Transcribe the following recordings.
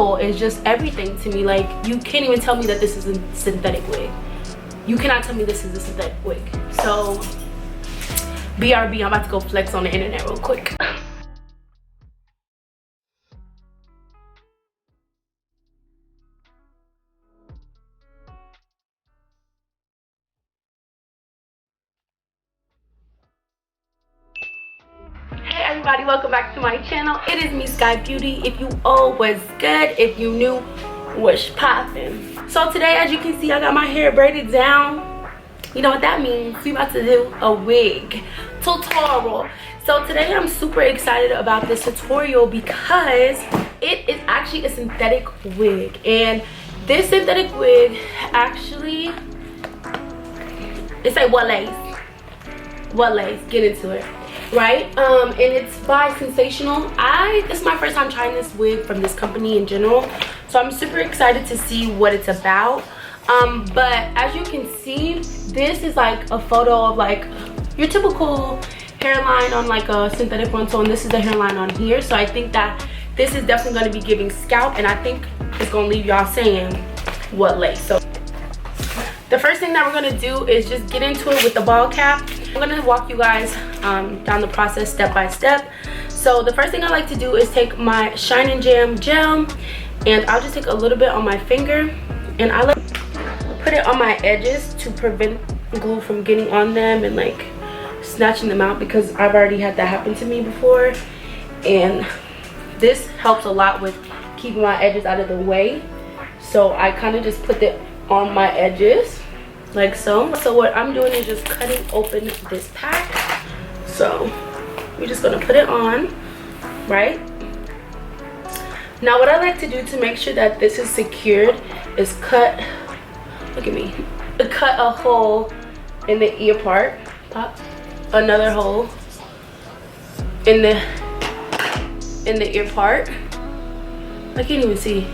It's just everything to me. Like, you can't even tell me that this is a synthetic wig. You cannot tell me this is a synthetic wig. So BRB, I'm about to go flex on the internet real quick. Hey everybody, welcome back to my channel. It is me, Sky Beauty. If you all was good, if you knew, what's poppin'. So today, as you can see, I got my hair braided down. You know what that means? We about to do a wig tutorial. So today I'm super excited about this tutorial because it is actually a synthetic wig, and this synthetic wig actually, it's like what lace, get into it. Right, and it's by Sensational. This is my first time trying this wig from this company in general, so I'm super excited to see what it's about. But as you can see, this is like a photo of like your typical hairline on like a synthetic frontal, and this is the hairline on here. So I think that this is definitely going to be giving scalp, and I think it's going to leave y'all saying what lace. So the first thing that we're going to do is just get into it with the ball cap. I'm going to walk you guys down the process step by step. So the first thing I like to do is take my Shine and Jam gel, and I'll just take a little bit on my finger, and I like put it on my edges to prevent glue from getting on them and like snatching them out, because I've already had that happen to me before, and this helps a lot with keeping my edges out of the way. So I kind of just put it on my edges like so. So what I'm doing is just cutting open this pack. So we're just gonna put it on, right? Now what I like to do to make sure that this is secured is cut, look at me, cut a hole in the ear part, pop another hole in the ear part. I can't even see.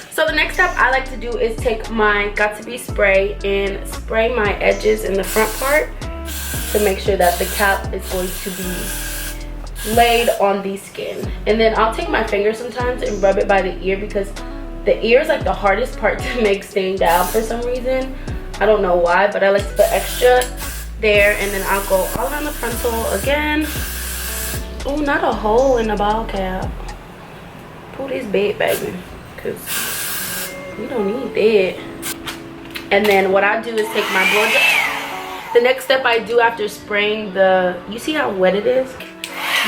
So the next step I like to do is take my Got To Be spray and spray my edges in the front part to make sure that the cap is going to be laid on the skin. And then I'll take my finger sometimes and rub it by the ear, because the ear is like the hardest part to make staying down for some reason. I don't know why, but I like to put extra there, and then I'll go all around the frontal again. Oh, not a hole in the ball cap. Pull this bait, baby, because we don't need that. And then what I do is take my blow dryer. The next step I do after spraying the, you see how wet it is?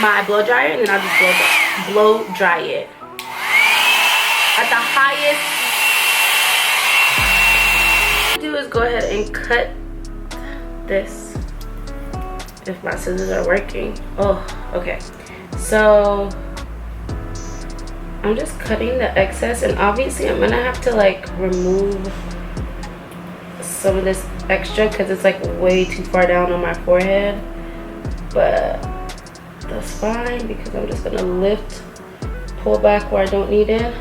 My blow dryer, and then I'll just blow dry it at the highest. What I do is go ahead and cut this, if my scissors are working. Oh, okay. So I'm just cutting the excess, and obviously I'm gonna have to like remove some of this extra because it's like way too far down on my forehead, but that's fine because I'm just gonna lift, pull back where I don't need it.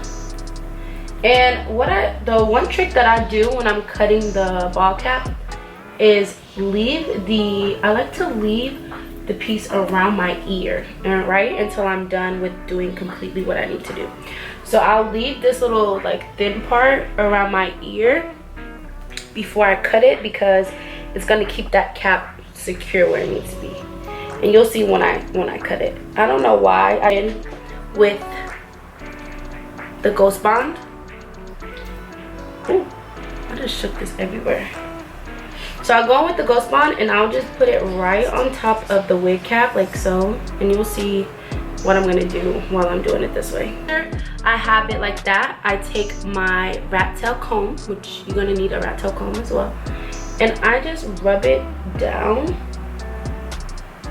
And the one trick that I do when I'm cutting the ball cap is I like to leave the piece around my ear, right, until I'm done with doing completely what I need to do. So I'll leave this little like thin part around my ear before I cut it, because it's gonna keep that cap secure where it needs to be. And you'll see when I cut it. I don't know why I did with the Ghost Bond. Ooh, I just shook this everywhere. So I'll go in with the Ghost Bond, and I'll just put it right on top of the wig cap like so, and you'll see what I'm gonna do while I'm doing it this way. I have it like that. I take my rat tail comb, which you're gonna need a rat tail comb as well, and I just rub it down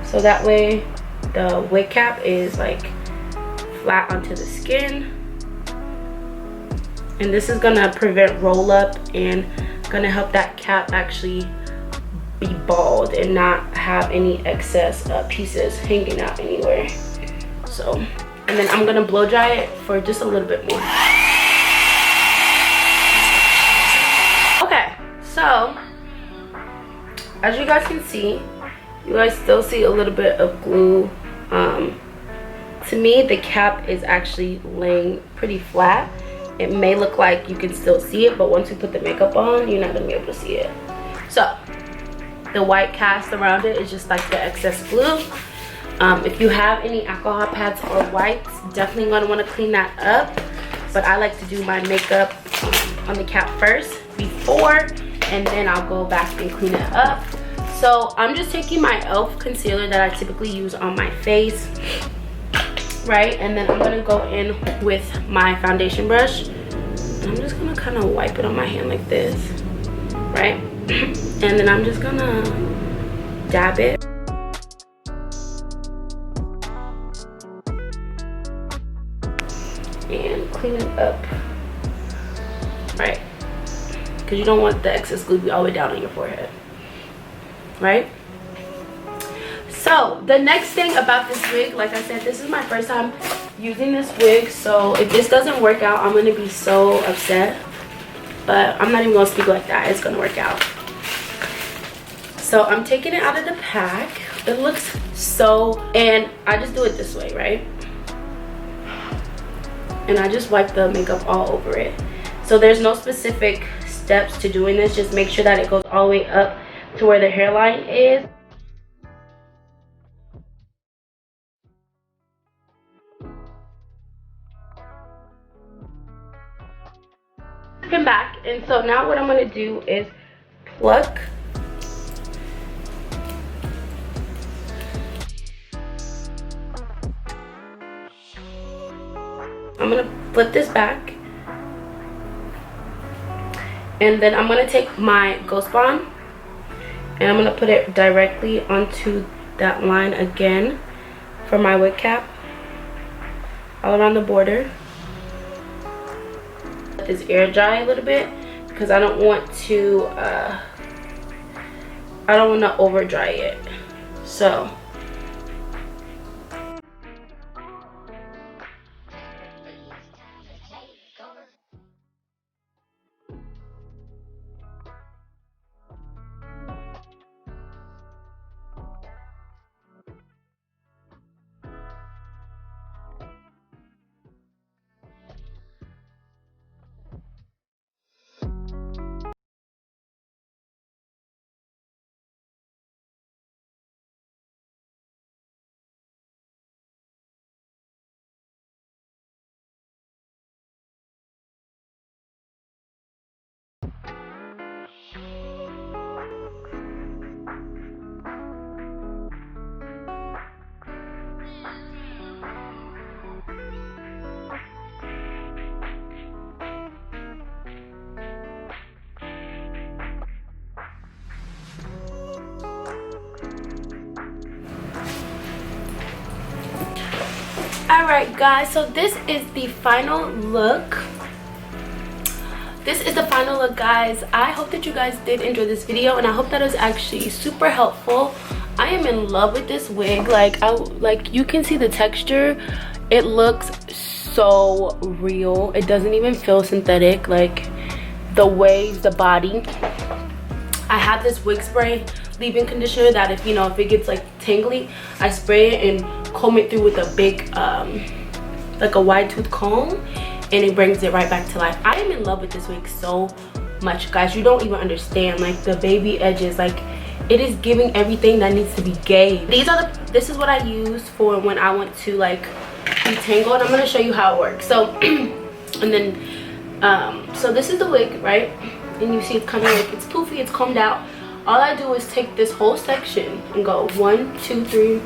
so that way the wig cap is like flat onto the skin. And this is gonna prevent roll up and gonna help that cap actually be bald and not have any excess pieces hanging out anywhere. So, and then I'm gonna blow dry it for just a little bit more. Okay, so as you guys can see, you guys still see a little bit of glue. To me, the cap is actually laying pretty flat, it may look like you can still see it, but once you put the makeup on, you're not gonna be able to see it. So the white cast around it is just like the excess glue. If you have any alcohol pads or wipes, definitely gonna want to clean that up, but I like to do my makeup on the cap first before, and then I'll go back and clean it up. So I'm just taking my e.l.f. concealer that I typically use on my face, right, and then I'm gonna go in with my foundation brush. I'm just gonna kind of wipe it on my hand like this, right, and then I'm just gonna dab it. And clean it up, right, because you don't want the excess glue to be all the way down on your forehead, right? So the next thing about this wig, like I said, this is my first time using this wig, so if this doesn't work out, I'm gonna be so upset, but I'm not even gonna speak like that. It's gonna work out. So I'm taking it out of the pack. It looks so, and I just do it this way, right, and I just wipe the makeup all over it. So there's no specific steps to doing this. Just make sure that it goes all the way up to where the hairline is. Come back, and so now what I'm gonna do is pluck. I'm gonna flip this back, and then I'm gonna take my Ghost Bond and I'm gonna put it directly onto that line again for my wig cap, all around the border. Let this air dry a little bit because I don't want to over dry it. So alright guys, so this is the final look. This is the final look, guys. I hope that you guys did enjoy this video, and I hope that it was actually super helpful. I am in love with this wig. Like you can see the texture. It looks so real. It doesn't even feel synthetic. Like the waves, the body. I have this wig spray leave-in conditioner that if it gets like tangly, I spray it and comb it through with a big like a wide tooth comb, and it brings it right back to life. I am in love with this wig so much, guys. You don't even understand. Like the baby edges, like it is giving everything that needs to be gave. This is what I use for when I want to like detangle, and I'm going to show you how it works. So and then so this is the wig, right? And you see it's kind of like, it's poofy, it's combed out. All I do is take this whole section and go 1, 2, 3,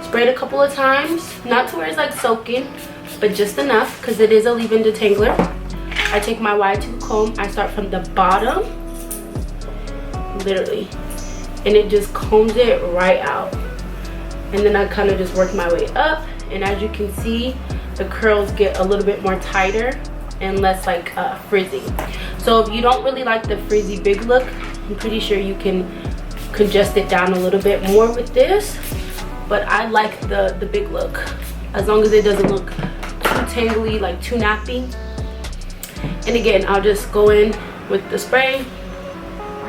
spray it a couple of times, not to where it's like soaking, but just enough because it is a leave-in detangler. I take my wide tooth comb, I start from the bottom, literally, and it just combs it right out. And then I kind of just work my way up, and as you can see, the curls get a little bit more tighter and less like frizzy. So if you don't really like the frizzy big look, I'm pretty sure you can congest it down a little bit more with this, but I like the big look, as long as it doesn't look too tangly, like too nappy. And again, I'll just go in with the spray.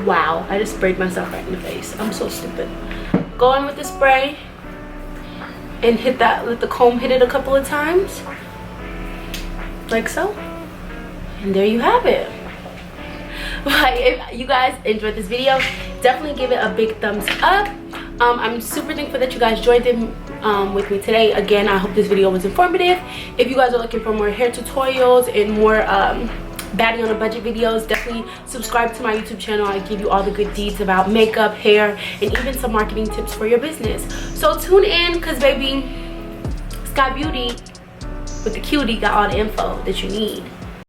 Wow, I just sprayed myself right in the face. I'm so stupid. Go in with the spray and hit that, let the comb hit it a couple of times, like so. And there you have it. But if you guys enjoyed this video, definitely give it a big thumbs up. I'm super thankful that you guys joined in with me today. Again, I hope this video was informative. If you guys are looking for more hair tutorials and more baddie on a budget videos, definitely subscribe to my YouTube channel. I give you all the good deeds about makeup, hair, and even some marketing tips for your business. So tune in, because baby, Sky Beauty with the cutie got all the info that you need.